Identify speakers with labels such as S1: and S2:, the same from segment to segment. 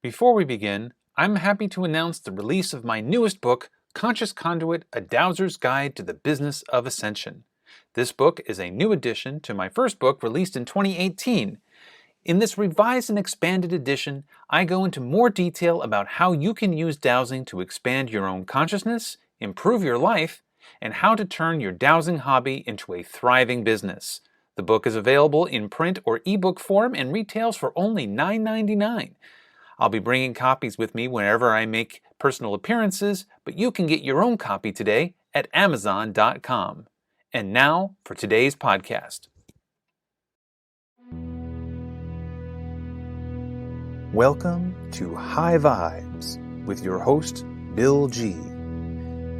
S1: Before we begin, I'm happy to announce the release of my newest book, Conscious Conduit, A Dowser's Guide to the Business of Ascension. This book is a new addition to my first book released in 2018. In this revised and expanded edition, I go into more detail about how you can use dowsing to expand your own consciousness, improve your life, and how to turn your dowsing hobby into a thriving business. The book is available in print or ebook form and retails for only $9.99. I'll be bringing copies with me whenever I make personal appearances, but you can get your own copy today at Amazon.com. And now for today's podcast. Welcome to High Vibes with your host, Bill G.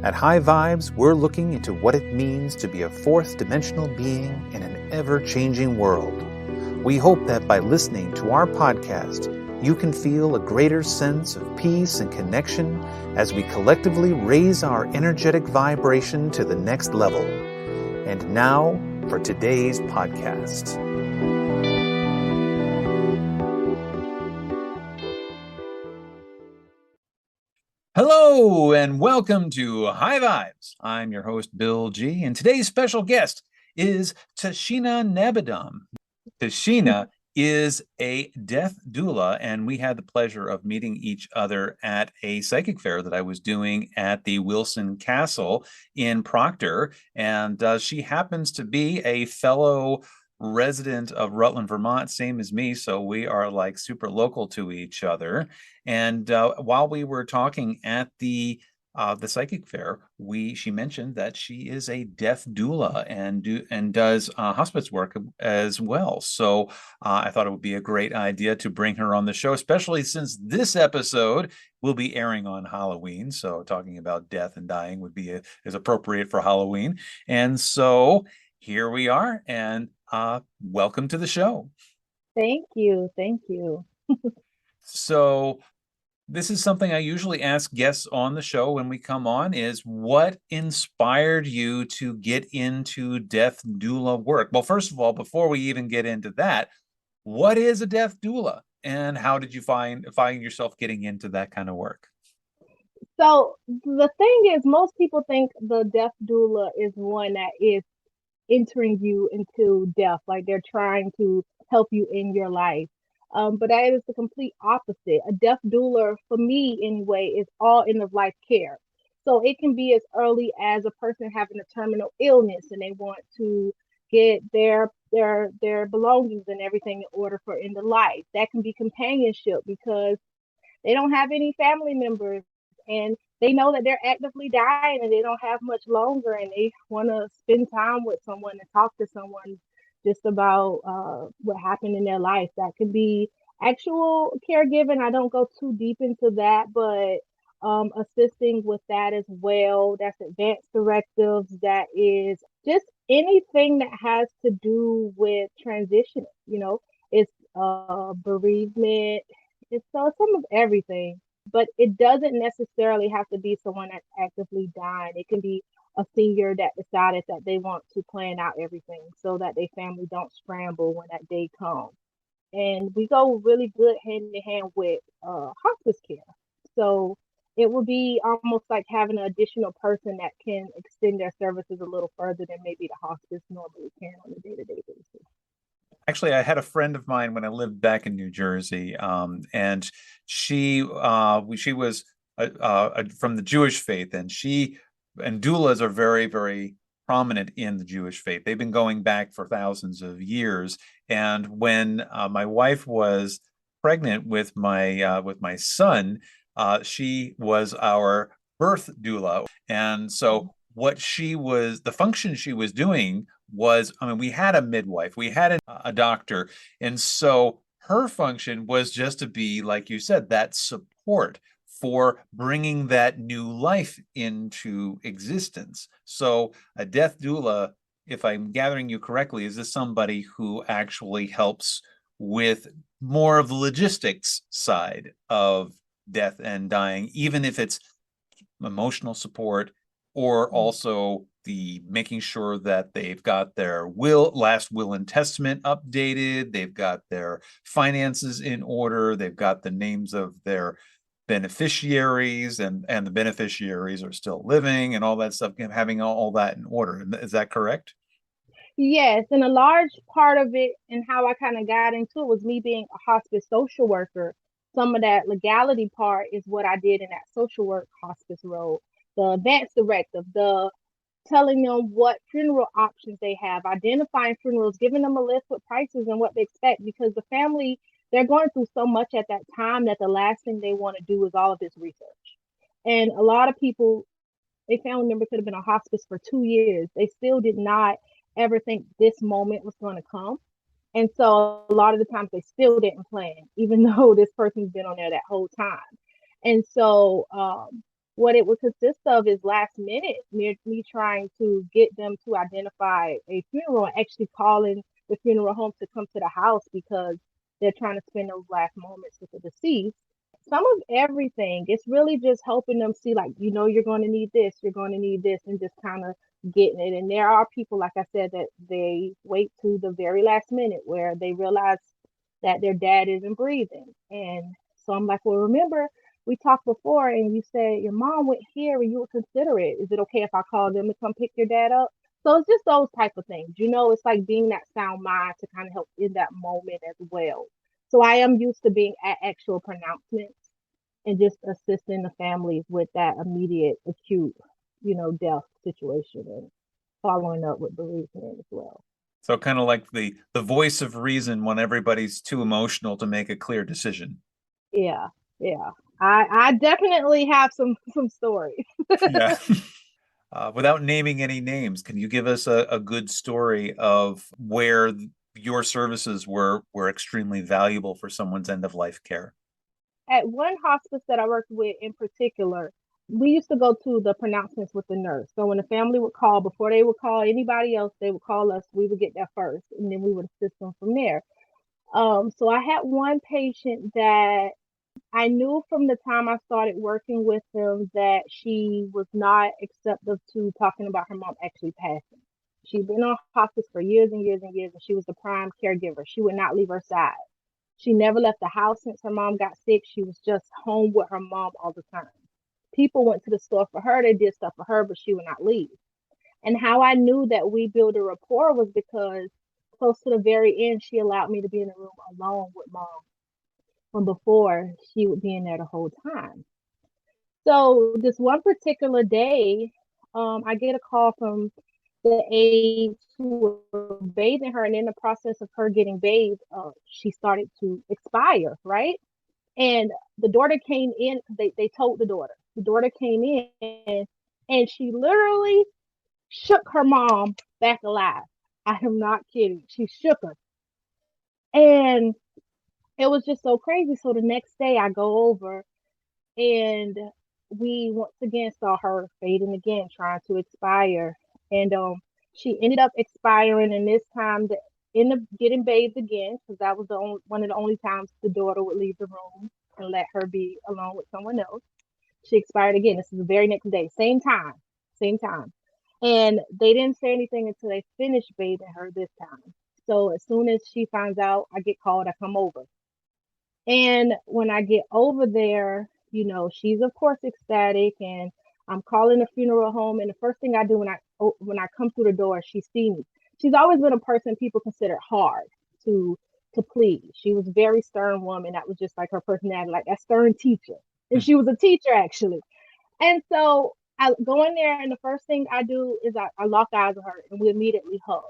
S1: At High Vibes, we're looking into what it means to be a fourth dimensional being in an ever-changing world. We hope that by listening to our podcast, you can feel a greater sense of peace and connection as we collectively raise our energetic vibration to the next level. And now for today's podcast. Hello and welcome to High Vibes. I'm your host, Bill G, and today's special guest is Tashina Nebedum. Tashina is a death doula, and we had the pleasure of meeting each other at a psychic fair that I was doing at the Wilson Castle in Proctor, and she happens to be a fellow resident of Rutland, Vermont, same as me, so we are like super local to each other. And while we were talking at the psychic fair, she mentioned that she is a death doula and does hospice work as well. So I thought it would be a great idea to bring her on the show, especially since this episode will be airing on Halloween. So talking about death and dying would be is appropriate for Halloween. And so here we are, and welcome to the show.
S2: Thank you. Thank you.
S1: So this is something I usually ask guests on the show when we come on is what inspired you to get into death doula work? Well, first of all, before we even get into that, what is a death doula and how did you find yourself getting into that kind of work?
S2: So the thing is, most people think the death doula is one that is entering you into death, like they're trying to help you in your life. But that is the complete opposite. A death doula, for me anyway, is all end of life care. So it can be as early as a person having a terminal illness and they want to get their belongings and everything in order for end of life. That can be companionship because they don't have any family members and they know that they're actively dying and they don't have much longer and they want to spend time with someone and talk to someone just about what happened in their life. That could be actual caregiving. I don't go too deep into that, but assisting with that as well. That's advanced directives. That is just anything that has to do with transitioning. It's bereavement. It's some of everything, but it doesn't necessarily have to be someone that's actively dying. It can be a senior that decided that they want to plan out everything so that their family don't scramble when that day comes. And we go really good hand in hand with hospice care. So it would be almost like having an additional person that can extend their services a little further than maybe the hospice normally can on a day-to-day basis.
S1: Actually, I had a friend of mine when I lived back in New Jersey, and she was from the Jewish faith, and doulas are very, very prominent in the Jewish faith. They've been going back for thousands of years. And when my wife was pregnant with my son, she was our birth doula, and so the function she was doing was, we had a midwife, we had a doctor, and so her function was just to be, like you said, that support for bringing that new life into existence. So a death doula, if I'm gathering you correctly, is this somebody who actually helps with more of the logistics side of death and dying, even if it's emotional support or also the making sure that they've got their last will and testament updated, they've got their finances in order, they've got the names of their beneficiaries, and the beneficiaries are still living and all that stuff, having all that in order. Is that correct?
S2: Yes, and a large part of it and how I kind of got into it was me being a hospice social worker. Some of that legality part is what I did in that social work hospice role. The advance directive, the telling them what funeral options they have, identifying funerals, giving them a list with prices and what they expect, because the family, they're going through so much at that time that the last thing they want to do is all of this research. And a lot of people, a family member could have been on hospice for 2 years. They still did not ever think this moment was going to come. And so a lot of the times they still didn't plan, even though this person's been on there that whole time. And so what it would consist of is last minute, me trying to get them to identify a funeral and actually calling the funeral home to come to the house because they're trying to spend those last moments with the deceased. Some of everything. It's really just helping them see, like, you're going to need this, you're going to need this, and just kind of getting it. And there are people, like I said, that they wait to the very last minute where they realize that their dad isn't breathing. And so I'm like, well, remember, we talked before and you said your mom went here and you would consider it. Is it okay if I call them to come pick your dad up? So it's just those type of things. It's like being that sound mind to kind of help in that moment as well. So I am used to being at actual pronouncements and just assisting the families with that immediate acute, death situation and following up with bereavement as well.
S1: So kind of like the voice of reason when everybody's too emotional to make a clear decision.
S2: Yeah, yeah. I definitely have some stories.
S1: Yeah. Without naming any names, can you give us a good story of where your services were extremely valuable for someone's end of life care?
S2: At one hospice that I worked with in particular, we used to go to the pronouncements with the nurse. So when the family would call, before they would call anybody else, they would call us. We would get there first, and then we would assist them from there. So I had one patient that I knew from the time I started working with them that she was not acceptive to talking about her mom actually passing. She'd been on hospice for years and years and years, and she was the prime caregiver. She would not leave her side. She never left the house since her mom got sick. She was just home with her mom all the time. People went to the store for her, they did stuff for her, but she would not leave. And how I knew that we built a rapport was because close to the very end, she allowed me to be in the room alone with mom. When before she would be in there the whole time. So this one particular day, I get a call from the aides who were bathing her, and in the process of her getting bathed, she started to expire, right? And the daughter came in. They told the daughter. The daughter came in, and she literally shook her mom back alive. I am not kidding. She shook her, and it was just so crazy. So the next day, I go over and we once again saw her fading again, trying to expire. And she ended up expiring, and this time the ended up getting bathed again because that was one of the only times the daughter would leave the room and let her be alone with someone else. She expired again. This is the very next day, same time, same time. And they didn't say anything until they finished bathing her this time. So as soon as she finds out, I get called, I come over. And when I get over there, she's of course ecstatic, and I'm calling the funeral home. And the first thing I do when I come through the door, she sees me. She's always been a person people consider hard to to please. She was a very stern woman. That was just like her personality, like a stern teacher. And she was a teacher actually. And so I go in there, and the first thing I do is I lock eyes with her, and we immediately hug.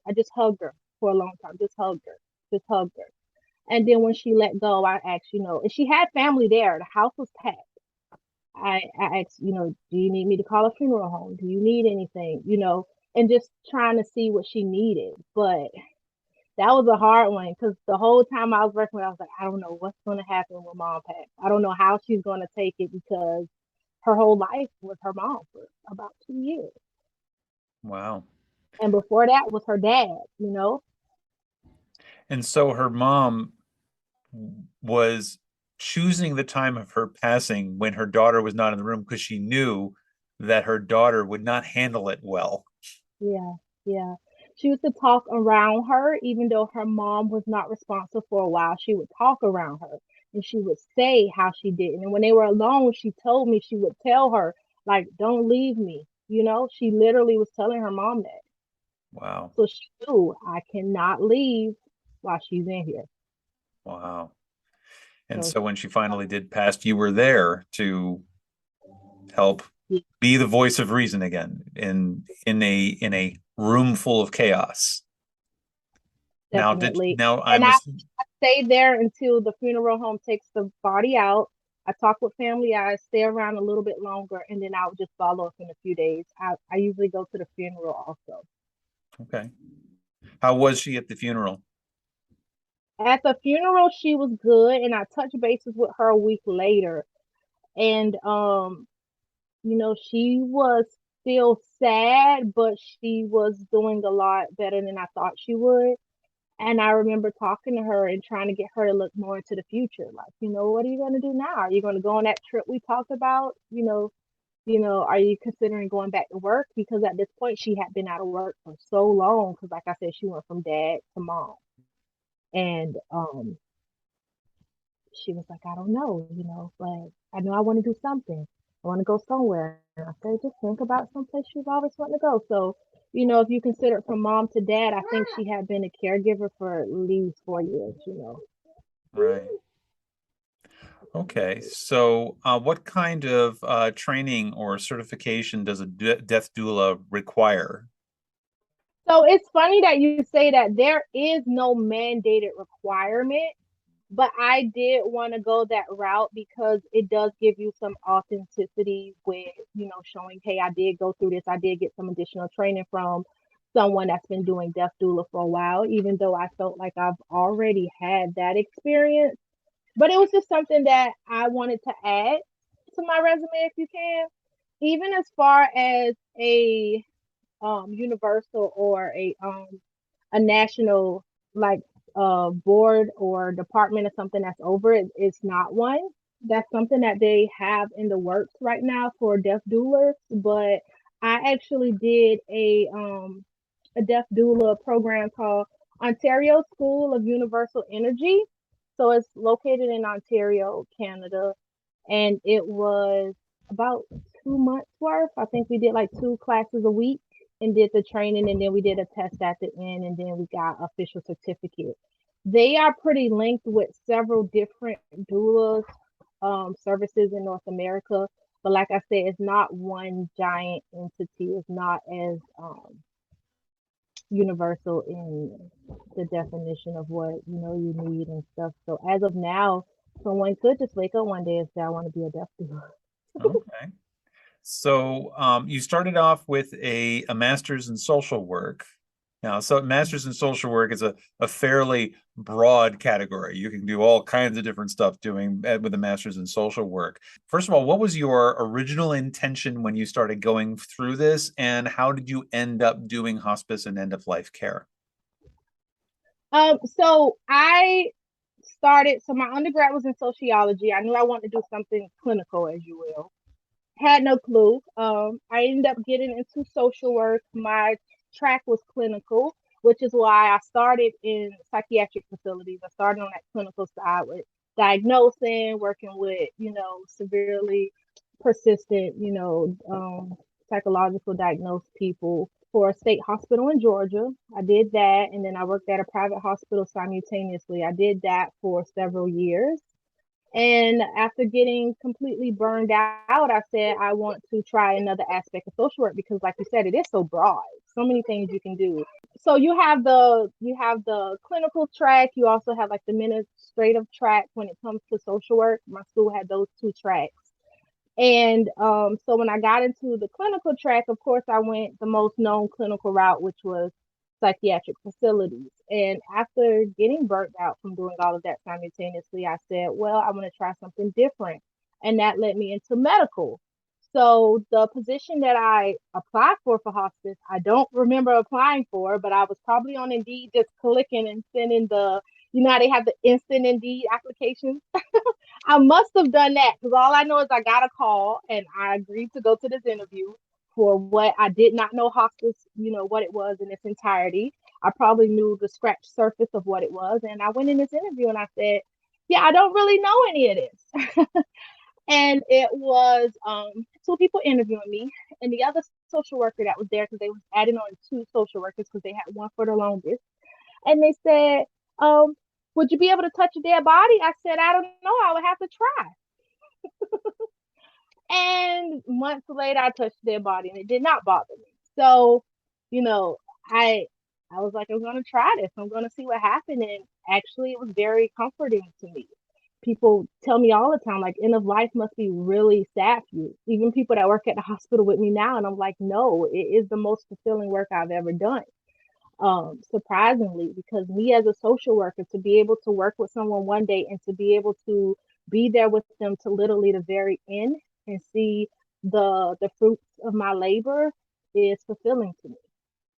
S2: I just hugged her for a long time, just hugged her, just hugged her. And then when she let go, I asked, and she had family there. The house was packed. I asked, do you need me to call a funeral home? Do you need anything? And just trying to see what she needed. But that was a hard one because the whole time I was working with her, I was like, I don't know what's going to happen when mom passed. I don't know how she's going to take it because her whole life was her mom for about 2 years.
S1: Wow.
S2: And before that was her dad.
S1: And so her mom was choosing the time of her passing when her daughter was not in the room because she knew that her daughter would not handle it well.
S2: Yeah, yeah. She used to talk around her, even though her mom was not responsible for a while. She would talk around her and she would say how she did. And when they were alone, she told me she would tell her, like, don't leave me. You know, she literally was telling her mom that.
S1: Wow.
S2: So she knew I cannot leave while she's in here.
S1: Wow. And
S2: So
S1: so when she finally did pass, you were there to help
S2: she,
S1: be the voice of reason again in a room full of chaos. Now did
S2: definitely.
S1: now
S2: And
S1: I'm
S2: I
S1: assuming,
S2: stayed there until the funeral home takes the body out. I talk with family. I stay around a little bit longer, and then I would just follow up in a few days. I usually go to the funeral also.
S1: okay. How was she at the funeral?
S2: At the funeral, she was good, and I touched bases with her a week later, and she was still sad, but she was doing a lot better than I thought she would. And I remember talking to her and trying to get her to look more into the future. Like, what are you going to do now? Are you going to go on that trip we talked about? Are you considering going back to work? Because at this point, she had been out of work for so long. Because, like I said, she went from dad to mom, and she was like, I don't know, but I know I want to do something. I want to go somewhere. And I said, just think about someplace you've always wanted to go. So, if you consider it from mom to dad, I think she had been a caregiver for at least 4 years.
S1: Right. Okay. So what kind of training or certification does a death doula require?
S2: So it's funny that you say that there is no mandated requirement, but I did want to go that route because it does give you some authenticity with, showing, hey, I did go through this. I did get some additional training from someone that's been doing death doula for a while, even though I felt like I've already had that experience. But it was just something that I wanted to add to my resume, if you can. Even as far as a universal or a national, like board or department or something that's over it, it's not one. That's something that they have in the works right now for deaf doulas. But I actually did a deaf doula program called Ontario School of Universal Energy. So it's located in Ontario, Canada, and it was about 2 months worth. I think we did like 2 classes a week and did the training, and then we did a test at the end, and then we got official certificate. They are pretty linked with several different doulas services in North America, but like I said, it's not one giant entity. It's not as universal in the definition of what you need and stuff. So as of now, someone could just wake up one day and say, "I want to be a deaf doula."
S1: Okay. So you started off with a master's in social work. Now, so master's in social work is a fairly broad category. You can do all kinds of different stuff doing with a master's in social work. First of all, what was your original intention when you started going through this, and how did you end up doing hospice and end of life care?
S2: So I started. So my undergrad was in sociology. I knew I wanted to do something clinical, as you will. Had no clue. I ended up getting into social work. My track was clinical, which is why I started in psychiatric facilities. I started on that clinical side with diagnosing, working with, severely persistent, psychological diagnosed people for a state hospital in Georgia. I did that, and then I worked at a private hospital simultaneously. I did that for several years. And after getting completely burned out, I said I want to try another aspect of social work because, like you said, it is so broad. So many things you can do. So you have the clinical track. You also have like the administrative track when it comes to social work. My school had those two tracks. And so when I got into the clinical track, of course, I went the most known clinical route, which was psychiatric facilities. And after getting burnt out from doing all of that simultaneously, I said, well, I want to try something different. And that led me into medical. So the position that I applied for hospice, I don't remember applying for, but I was probably on Indeed just clicking and sending the You know how they have the instant Indeed applications? I must have done that because all I know is I got a call and I agreed to go to this interview for what I did not know hospice, what it was in its entirety. I probably knew the scratch surface of what it was. And I went in this interview and I said, yeah, I don't really know any of this. And it was two people interviewing me and the other social worker that was there because they was adding on two social workers because they had one for the longest. And they said, um, would you be able to touch a dead body? I said, I don't know. I would have to try. And months later, I touched their body, and it did not bother me. So, you know, I I was like, I'm gonna try this. I'm gonna see what happened, and actually, it was very comforting to me. People tell me all the time, like, end of life must be really sad for you. Even people that work at the hospital with me now, and I'm like, no, it is the most fulfilling work I've ever done. Surprisingly, because me as a social worker, to be able to work with someone one day and to be able to be there with them to literally the very end and see the fruits of my labor is fulfilling to me.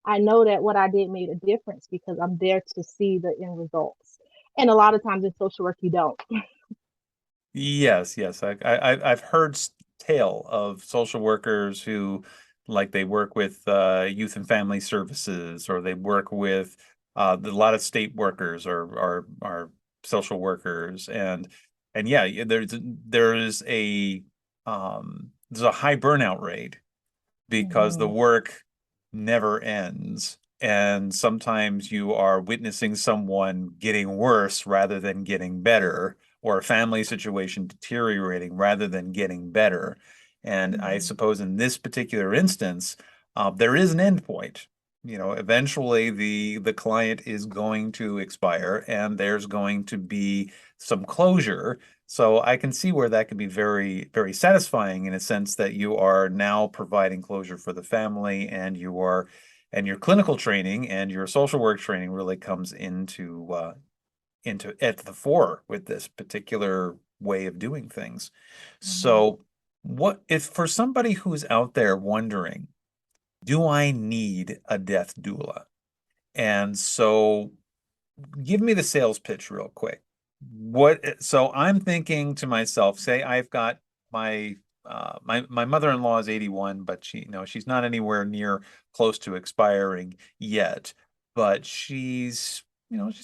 S2: I know that what I did made a difference because I'm there to see the end results. And a lot of times in social work, you don't.
S1: Yes, yes. I've heard tale of social workers who like they work with youth and family services, or they work with a lot of state workers or social workers, and yeah, there's a high burnout rate because the
S2: Mm-hmm.
S1: work never ends. And sometimes you are witnessing someone getting worse rather than getting better, or a family situation deteriorating rather than getting better. And I
S2: Mm-hmm.
S1: suppose in this particular instance, there is an end point. Eventually the client is going to expire, and there's going to be some closure. So I can see where that can be very, very satisfying in a sense that you are now providing closure for the family, and your clinical training and your social work training really comes into at the fore with this particular way of doing things.
S2: Mm-hmm.
S1: So what if for somebody who's out there wondering, do I need a death doula? And so give me the sales pitch real quick. So I'm thinking to myself, say I've got my mother-in-law is 81, but she's not anywhere near close to expiring yet, but she's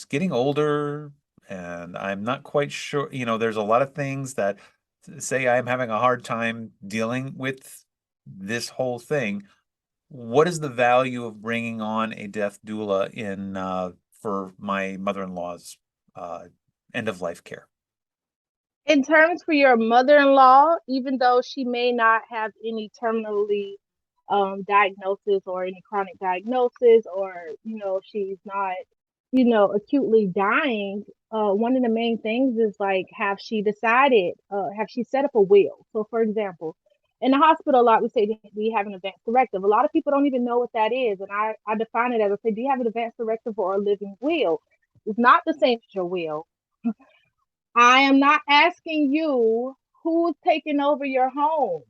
S1: getting older, and I'm not quite sure, there's a lot of things that say I'm having a hard time dealing with this whole thing. What is the value of bringing on a death doula in for my mother-in-law's uh, end of life care?
S2: In terms for your mother-in-law, even though she may not have any terminally diagnosis or any chronic diagnosis, or she's not acutely dying, one of the main things is like, have she set up a will? So for example, in the hospital a lot we say do you have an advance directive. A lot of people don't even know what that is, and I define it as, I say, do you have an advance directive or a living will? It's not the same as your will. I am not asking you who's taking over your home.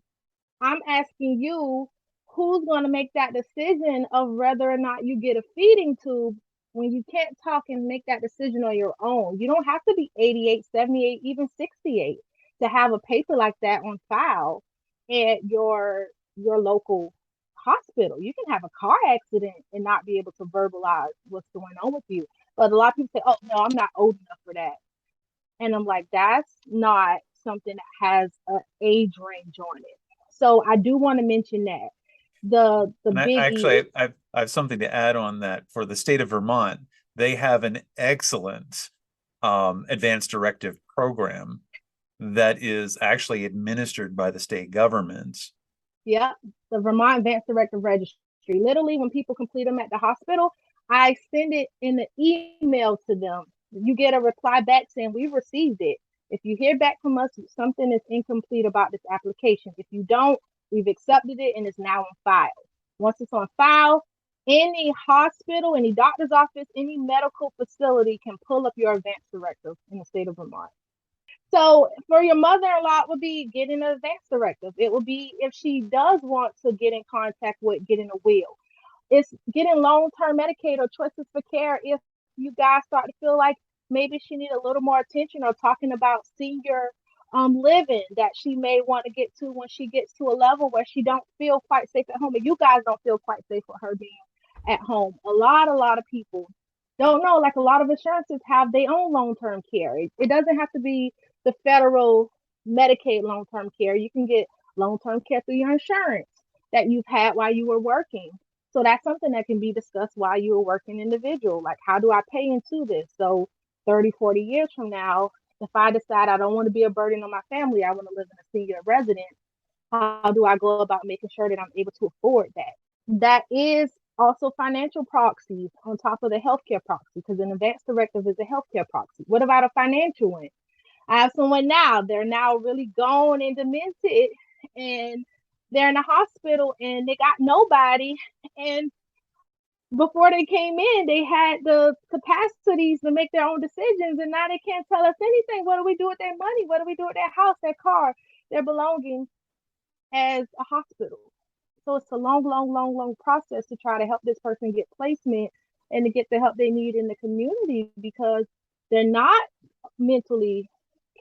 S2: I'm asking you who's going to make that decision of whether or not you get a feeding tube when you can't talk and make that decision on your own. You don't have to be 88, 78, even 68 to have a paper like that on file at your local hospital. You can have a car accident and not be able to verbalize what's going on with you. But a lot of people say, "Oh no, I'm not old enough for that." And I'm like, that's not something that has an age range on it. So I do want to mention that. The
S1: And
S2: biggie is,
S1: I have something to add on that. For the state of Vermont, they have an excellent advanced directive program that is actually administered by the state government.
S2: yeah, the Vermont Advanced Directive Registry. Literally, when people complete them at the hospital, I send it in the email to them. You get a reply back saying we received it. If you hear back from us, something is incomplete about this application. If you don't, we've accepted it and it's now on file. Once it's on file, any hospital, any doctor's office, any medical facility can pull up your advance directive in the state of Vermont. So for your mother-in-law, it would be getting an advance directive. It would be if she does want to get in contact with getting a will. It's getting long-term Medicaid or choices for care if you guys start to feel like maybe she need a little more attention, or talking about senior living that she may want to get to when she gets to a level where she don't feel quite safe at home, and you guys don't feel quite safe with her being at home. A lot of people don't know, like a lot of insurances have their own long-term care. It doesn't have to be the federal Medicaid long-term care. You can get long-term care through your insurance that you've had while you were working. So that's something that can be discussed while you're a working individual. Like, how do I pay into this? So 30, 40 years from now, if I decide I don't want to be a burden on my family, I want to live in a senior residence, how do I go about making sure that I'm able to afford that? That is also financial proxies on top of the healthcare proxy, because an advance directive is a healthcare proxy. What about a financial one? I have someone now, they're now really gone and demented, and they're in the hospital and they got nobody. And before they came in, they had the capacities to make their own decisions, and now they can't tell us anything. What do we do with their money? What do we do with their house, their car, their belongings as a hospital? So it's a long process to try to help this person get placement and to get the help they need in the community, because they're not mentally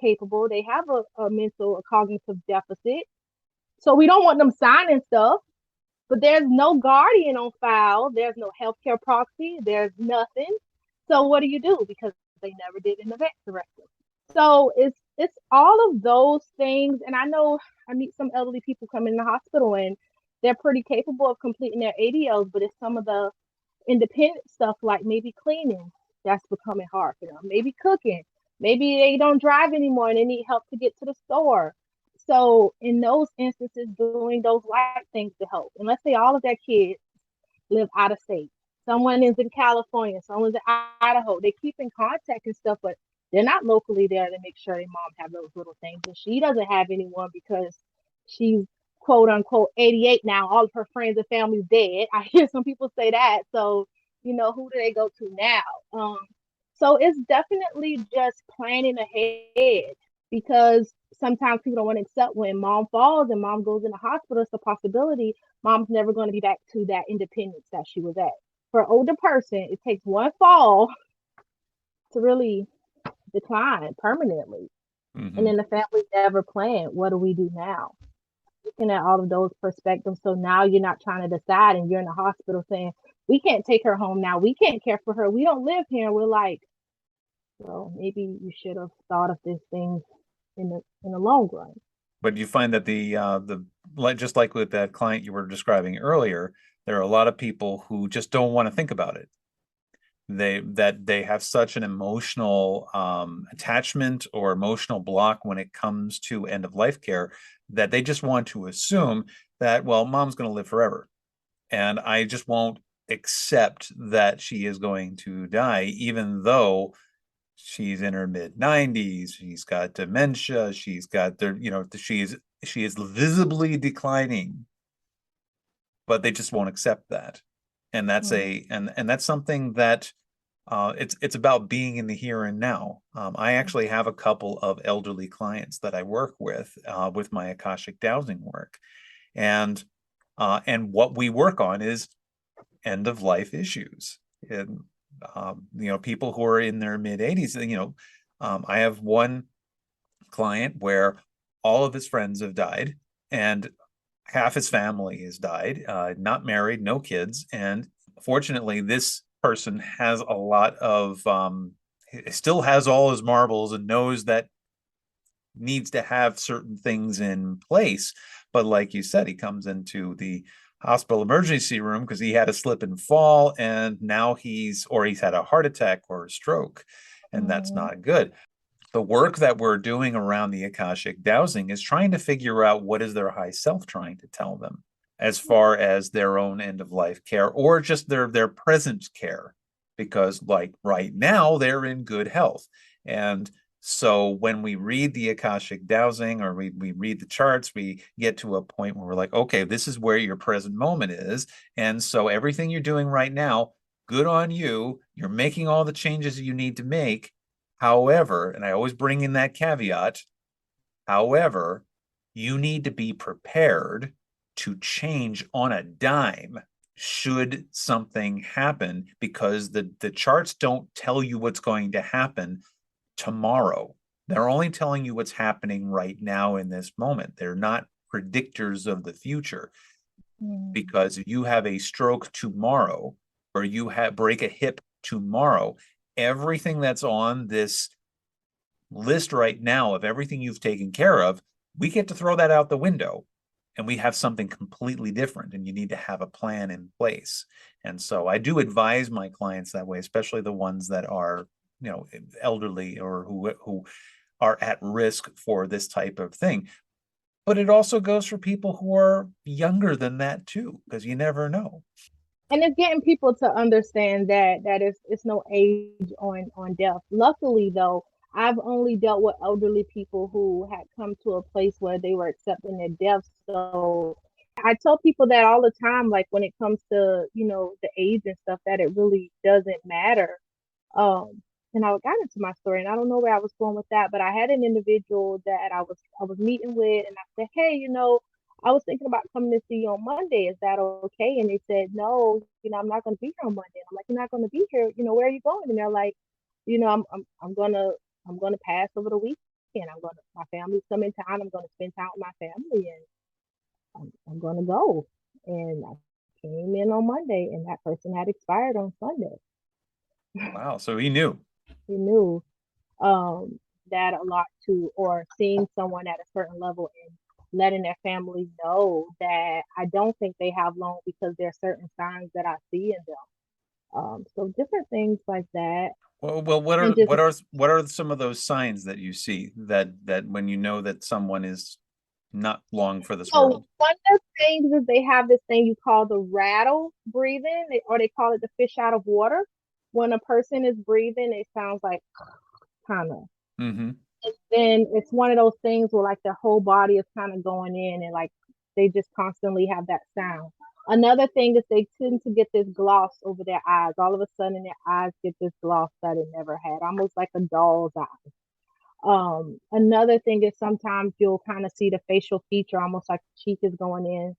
S2: capable. They have a mental, a cognitive deficit. So we don't want them signing stuff, but there's no guardian on file. There's no healthcare proxy. There's nothing. So what do you do? Because they never did an event directive. So it's all of those things. And I know I meet some elderly people come in the hospital and they're pretty capable of completing their ADLs, but it's some of the independent stuff, like maybe cleaning, that's becoming hard for them. Maybe cooking. Maybe they don't drive anymore and they need help to get to the store. So in those instances, doing those light things to help. And let's say all of their kids live out of state. Someone is in California, someone's in Idaho. They keep in contact and stuff, but they're not locally there to make sure their mom have those little things. And she doesn't have anyone because she's quote unquote 88 now. All of her friends and family's dead. I hear some people say that. So, who do they go to now? So it's definitely just planning ahead, because sometimes people don't want to accept when mom falls and mom goes in the hospital. It's a possibility mom's never going to be back to that independence that she was at. For an older person, it takes one fall to really decline permanently. Mm-hmm. And then the family never planned, what do we do now? Looking at all of those perspectives. So now you're not trying to decide and you're in the hospital saying, we can't take her home now. We can't care for her. We don't live here. And we're like, well, maybe you should have thought of these things in the long run.
S1: But you find that just like with that client you were describing earlier, there are a lot of people who just don't want to think about it. They have such an emotional attachment or emotional block when it comes to end of life care, that they just want to assume that, well, mom's going to live forever, and I just won't accept that she is going to die, even though she's in her mid 90s, she's got dementia, she's got she is visibly declining, but they just won't accept that. And that's and that's something that it's about being in the here and now. I actually have a couple of elderly clients that I work with my Akashic dowsing work, and what we work on is end of life issues. And people who are in their mid 80s. I have one client where all of his friends have died and half his family has died, not married, no kids. And fortunately, this person has a lot of, still has all his marbles and knows that needs to have certain things in place. But like you said, he comes into the hospital emergency room because he had a slip and fall, and now he's had a heart attack or a stroke, and that's not good. The work that we're doing around the Akashic dowsing is trying to figure out what is their high self trying to tell them as far as their own end of life care, or just their present care, because like right now they're in good health. And so when we read the Akashic dowsing, or we read the charts, we get to a point where we're like, okay, this is where your present moment is. And so everything you're doing right now, good on you. You're making all the changes you need to make. However, and I always bring in that caveat, however, you need to be prepared to change on a dime should something happen, because the charts don't tell you what's going to happen tomorrow. They're only telling you what's happening right now in this moment. They're not predictors of the future. Because if you have a stroke tomorrow, or you break a hip tomorrow, everything that's on this list right now of everything you've taken care of, we get to throw that out the window, and we have something completely different, and you need to have a plan in place. And so I do advise my clients that way, especially the ones that are, elderly, or who are at risk for this type of thing. But it also goes for people who are younger than that too, because you never know.
S2: And it's getting people to understand that it's no age on death. Luckily though, I've only dealt with elderly people who had come to a place where they were accepting their death. So I tell people that all the time, like when it comes to, the age and stuff, that it really doesn't matter. Um, and I got into my story, and I don't know where I was going with that, but I had an individual that I was meeting with, and I said, hey, I was thinking about coming to see you on Monday. Is that okay? And they said, no, I'm not going to be here on Monday. And I'm like, you're not going to be here. Where are you going? And they're like, I'm gonna pass over the weekend. My family's coming to town. I'm gonna spend time with my family, and I'm gonna go. And I came in on Monday, and that person had expired on Sunday.
S1: Wow. So he knew.
S2: He knew um, that a lot too, or seeing someone at a certain level and letting their family know that I don't think they have long, because there are certain signs that I see in them. So different things like that.
S1: Well, what are
S2: And just,
S1: some of those signs that you see, that when you know that someone is not long for this
S2: so
S1: world?
S2: one of the things is they have this thing you call the rattle breathing, or they call it the fish out of water. When a person is breathing, it sounds like kind of.
S1: Mm-hmm.
S2: Then it's one of those things where like their whole body is kind of going in, and like they just constantly have that sound. Another thing is they tend to get this gloss over their eyes. All of a sudden their eyes get this gloss that it never had, almost like a doll's eye. Another thing is sometimes you'll kind of see the facial feature almost like the cheek is going in.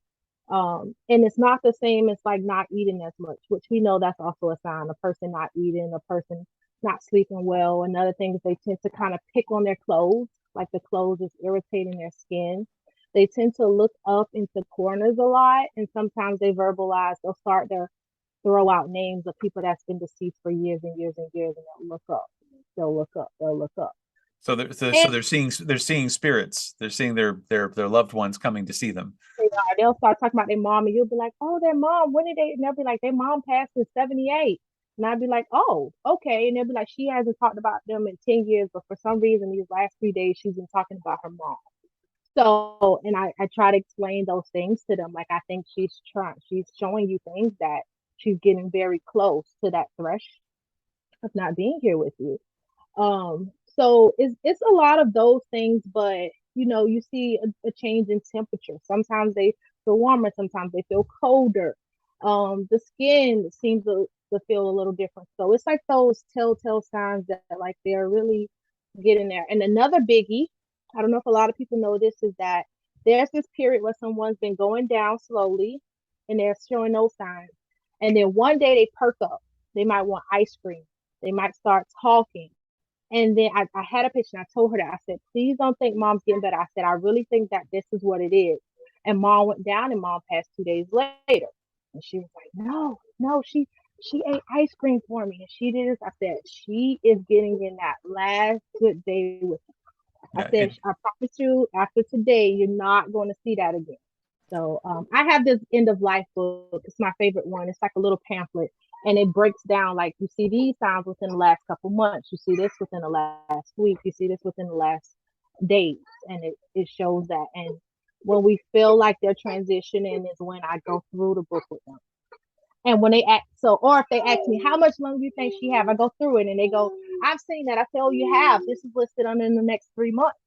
S2: And it's not the same as like not eating as much, which we know that's also a sign. A person not eating, a person not sleeping well. Another thing is they tend to kind of pick on their clothes, like the clothes is irritating their skin. They tend to look up into corners a lot, and sometimes they verbalize. They'll start to throw out names of people that's been deceased for years and years and years, and they'll look up. They'll look up. They'll look up.
S1: So
S2: And
S1: they're seeing spirits. They're seeing their loved ones coming to see them.
S2: they'll start talking about their mom, and you'll be like, "Oh, their mom. When did they?" And they'll be like, "Their mom passed in '78." And I'd be like, "Oh, okay." And they'll be like, "She hasn't talked about them in 10 years, but for some reason, these last 3 days, she's been talking about her mom." So, and I try to explain those things to them. Like, I think she's showing you things that she's getting very close to that thresh of not being here with you. So it's a lot of those things, but you see a change in temperature. Sometimes they feel warmer, sometimes they feel colder. The skin seems to feel a little different. So it's like those telltale signs that like they're really getting there. And another biggie, I don't know if a lot of people know this, is that there's this period where someone's been going down slowly and they're showing no signs. And then one day they perk up. They might want ice cream. They might start talking. And then I had a patient, I told her that. I said, please don't think mom's getting better. I said, I really think that this is what it is. And mom went down, and mom passed 2 days later. And she was like, no, she ate ice cream for me. And she did this. I said, she is getting in that last good day with me. I
S1: Yeah,
S2: said, I promise you, after today, you're not going to see that again. So I have this end of life book. It's my favorite one. It's like a little pamphlet, and it breaks down like you see these signs within the last couple months. You see this within the last week. You see this within the last days, and it shows that. And when we feel like they're transitioning is when I go through the book with them. And when they ask, or if they ask me how much longer do you think she have, I go through it, and they go, I've seen that. I say, oh, you have. This is listed on in the next 3 months.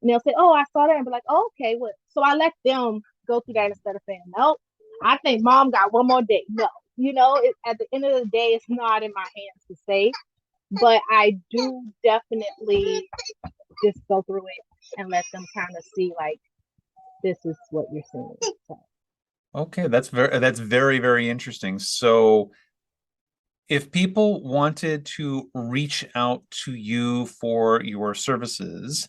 S2: And they'll say, oh, I saw that. And be like, oh, okay. What? So I let them go through that instead of saying, no, I think mom got one more day. No, at the end of the day, it's not in my hands to say, but I do definitely just go through it and let them kind of see like, this is what you're seeing. So.
S1: Okay, that's very, very interesting. So if people wanted to reach out to you for your services,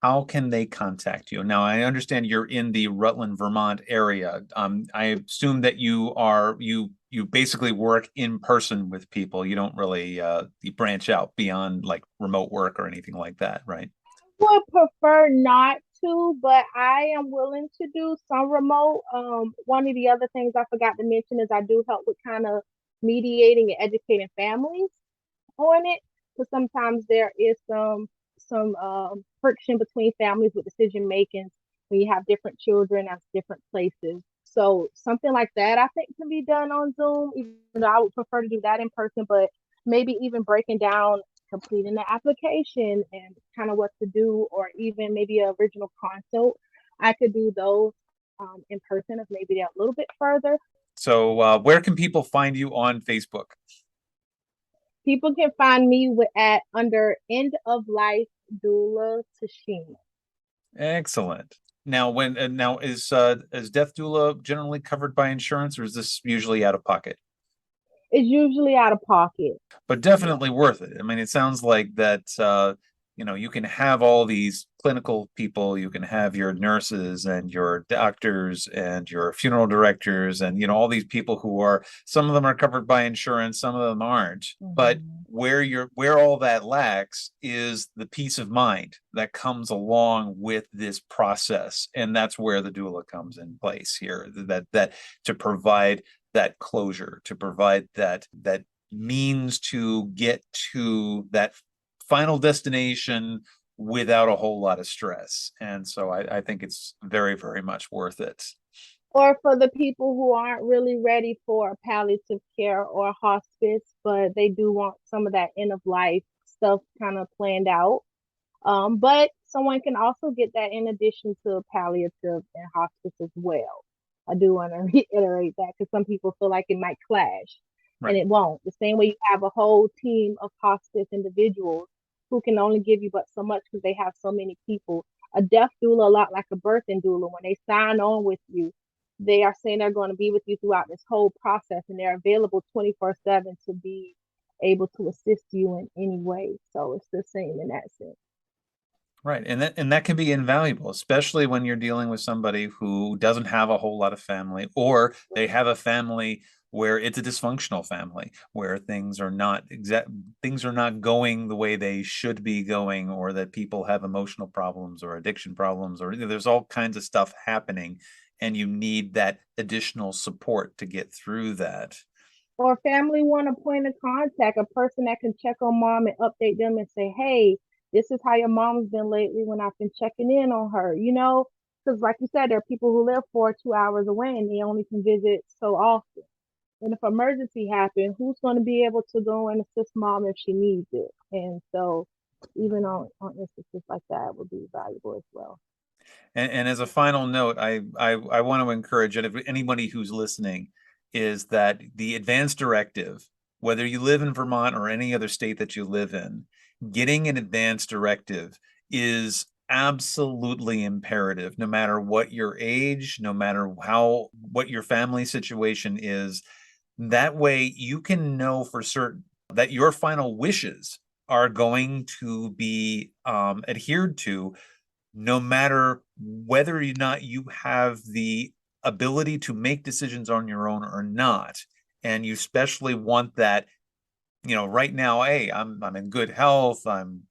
S1: how can they contact you? Now, I understand you're in the Rutland, Vermont area. I assume that you basically work in person with people. You don't really you branch out beyond like remote work or anything like that, right?
S2: Would prefer not to, but I am willing to do some remote. One of the other things I forgot to mention is I do help with kind of mediating and educating families on it, because sometimes there is some friction between families with decision making when you have different children at different places. So something like that I think can be done on Zoom, even though I would prefer to do that in person, but maybe even breaking down completing the application and kind of what to do, or even maybe an original consult. I could do those in person if maybe they're a little bit further.
S1: So, where can people find you on Facebook?
S2: People can find me at under End of Life Doula Tashina.
S1: Excellent. Now, now is Death Doula generally covered by insurance, or is this usually out of pocket?
S2: It's usually out of pocket.
S1: But
S2: Yeah.
S1: definitely worth it. I mean, it sounds like that you can have all these clinical people, you can have your nurses and your doctors and your funeral directors and all these people who are some of them are covered by insurance, some of them aren't. But
S2: Mm-hmm.
S1: where all that lacks is the peace of mind that comes along with this process. And that's where the doula comes in place here, that to provide that closure, to provide that means to get to that final destination without a whole lot of stress. And so I think it's very, very much worth it.
S2: Or for the people who aren't really ready for palliative care or hospice, but they do want some of that end of life stuff kind of planned out. But someone can also get that in addition to palliative and hospice as well. I do want to reiterate that because some people feel like it might clash, and
S1: Right.
S2: it won't. The same way you have a whole team of hospice individuals who can only give you but so much because they have so many people. A death doula, a lot like a birthing doula, when they sign on with you, they are saying they're going to be with you throughout this whole process, and they're available 24/7 to be able to assist you in any way. So it's the same in that sense.
S1: Right. And that can be invaluable, especially when you're dealing with somebody who doesn't have a whole lot of family, or they have a family where it's a dysfunctional family, where things are not going the way they should be going, or that people have emotional problems or addiction problems, or there's all kinds of stuff happening, and you need that additional support to get through that.
S2: Or family want a point of contact, a person that can check on mom and update them and say, hey, this is how your mom's been lately when I've been checking in on her, you know? Because, like you said, there are people who live 2 hours away and they only can visit so often. And if emergency happens, who's going to be able to go and assist mom if she needs it? And so, even on instances like that, would be valuable as well.
S1: And as a final note, I want to encourage anybody who's listening is that the advance directive, whether you live in Vermont or any other state that you live in, getting an advance directive is absolutely imperative, no matter what your age, no matter what your family situation is. That way you can know for certain that your final wishes are going to be adhered to, no matter whether or not you have the ability to make decisions on your own or not. And you especially want that, right now, hey, I'm in good health, and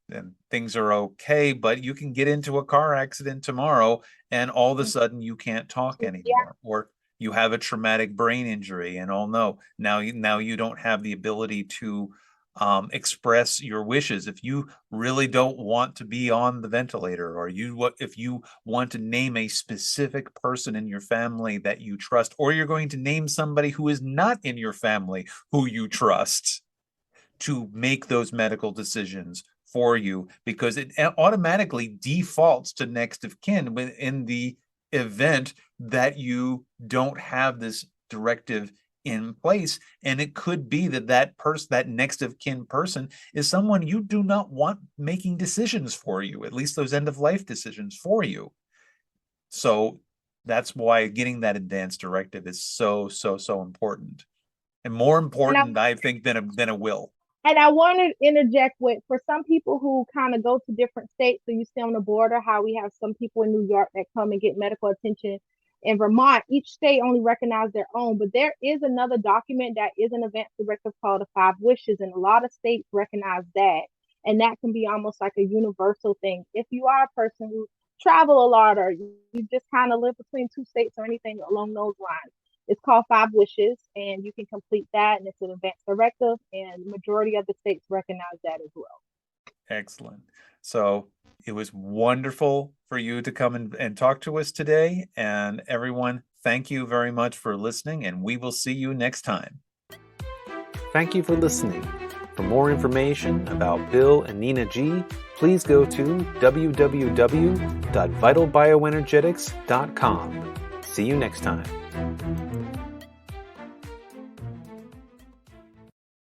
S1: things are okay, but you can get into a car accident tomorrow and all of a sudden you can't talk
S2: Yeah.
S1: anymore, or you have a traumatic brain injury, and oh no, now you don't have the ability to express your wishes. If you really don't want to be on the ventilator, or if you want to name a specific person in your family that you trust, or you're going to name somebody who is not in your family who you trust to make those medical decisions for you, because it automatically defaults to next of kin in the event that you don't have this directive in place. And it could be that next of kin person is someone you do not want making decisions for you, at least those end of life decisions for you. So That's why getting that advance directive is so important, and more important, I think, than a will.
S2: And I want to interject with, for some people who kind of go to different states, so you see on the border how we have some people in New York that come and get medical attention. In Vermont, each state only recognizes their own, but there is another document that is an advance directive called the Five Wishes, and a lot of states recognize that. And that can be almost like a universal thing. If you are a person who travel a lot, or you just kind of live between two states or anything along those lines, it's called Five Wishes, and you can complete that, and it's an advance directive, and majority of the states recognize that as well.
S1: Excellent. So it was wonderful for you to come and talk to us today. And everyone, thank you very much for listening, and we will see you next time.
S3: Thank you for listening. For more information about Bill and Nina G, please go to www.vitalbioenergetics.com. See you next time.